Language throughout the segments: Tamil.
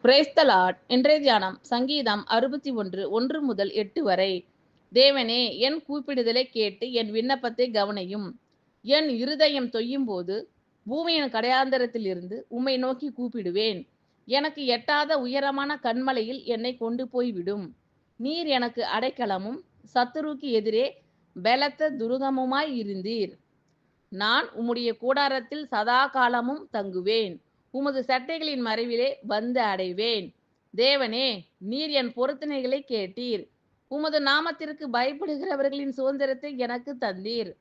Praise the Lord. இன்றைய தியானம் சங்கீதம் 61 1 முதல் 8 வரை. தேவனே, என் கூப்பிடுதலை கேட்டு என் விண்ணப்பத்தை கவனியும். என் இருதயம் தொய்யும் போது பூமியின் கடையாந்தரத்தில் இருந்து உம்மை நோக்கி கூப்பிடுவேன். எனக்கு எட்டாத உயரமான கன்மலையில் என்னை கொண்டு போய்விடும். நீர் எனக்கு அடைக்கலமும் சத்துருவுக்கு எதிரே பலத்த துருகமுமாய் இருந்தீர். நான் உம்முடைய கூடாரத்தில் சதா காலமும் தங்குவேன். உமது சட்டைகளின் மறைவிலே வந்து அடைவேன். தேவனே, நீர் என் பொருத்தனைகளை கேட்டீர். உமது நாமத்திற்கு பயப்படுகிறவர்களின் சுதந்திரத்தை எனக்கு தந்தீர்.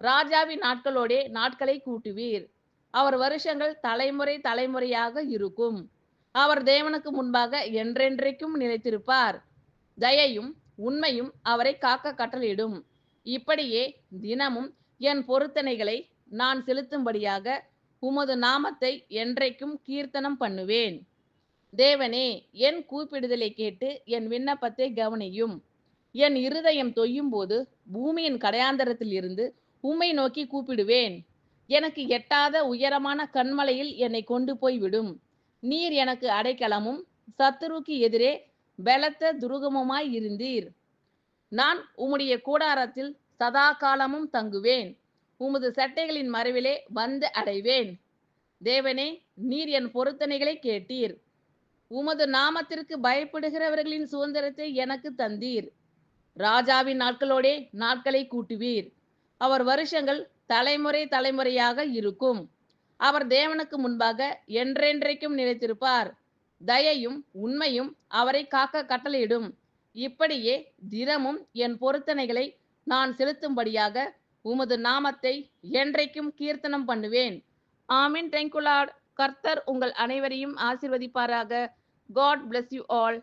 ராஜாவின் நாட்களோடே நாட்களை கூட்டுவீர். அவர் வருஷங்கள் தலைமுறை தலைமுறையாக இருக்கும். அவர் தேவனுக்கு முன்பாக என்றென்றைக்கும் நிலைத்திருப்பார். தயையும் உண்மையும் அவரை காக்க கட்டளையிடும். இப்படியே தினமும் என் பொருத்தனைகளை நான் செலுத்தும்படியாக உமது நாமத்தை என்றைக்கும் கீர்த்தனம் பண்ணுவேன். தேவனே, என் கூப்பிடுதலை கேட்டு என் விண்ணப்பத்தை கவனியும். என் இருதயம் தொய்யும் போது பூமியின் கடையாந்தரத்தில் இருந்து உம்மை நோக்கி கூப்பிடுவேன். எனக்கு எட்டாத உயரமான கன்மலையில் என்னை கொண்டு போய்விடும். நீர் எனக்கு அடைக்கலமும் சத்துருவுக்கு எதிரே பலத்த துருகமுமாய் இருந்தீர். நான் உம்முடைய கூடாரத்தில் சதா காலமும் தங்குவேன். உமது சட்டைகளின் மறைவிலே வந்து அடைவேன். தேவனே, நீர் என் பொருத்தனைகளை கேட்டீர். உமது நாமத்திற்கு பயப்படுகிறவர்களின் சுதந்திரத்தை எனக்கு தந்தீர். ராஜாவின் நாட்களோடே நாட்களை கூட்டுவீர். அவர் வருஷங்கள் தலைமுறை தலைமுறையாக இருக்கும். அவர் தேவனுக்கு முன்பாக என்றென்றைக்கும் நிலைத்திருப்பார். தயையும் உண்மையும் அவரை காக்க கட்டளையிடும். இப்படியே தினமும் என் பொருத்தனைகளை நான் செலுத்தும்படியாக உமது நாமத்தை என்றைக்கும் கீர்த்தனம் பண்ணுவேன். ஆமீன். Thank you Lord. கர்த்தர் உங்கள் அனைவரையும் ஆசீர்வதிப்பாராக. God bless you all.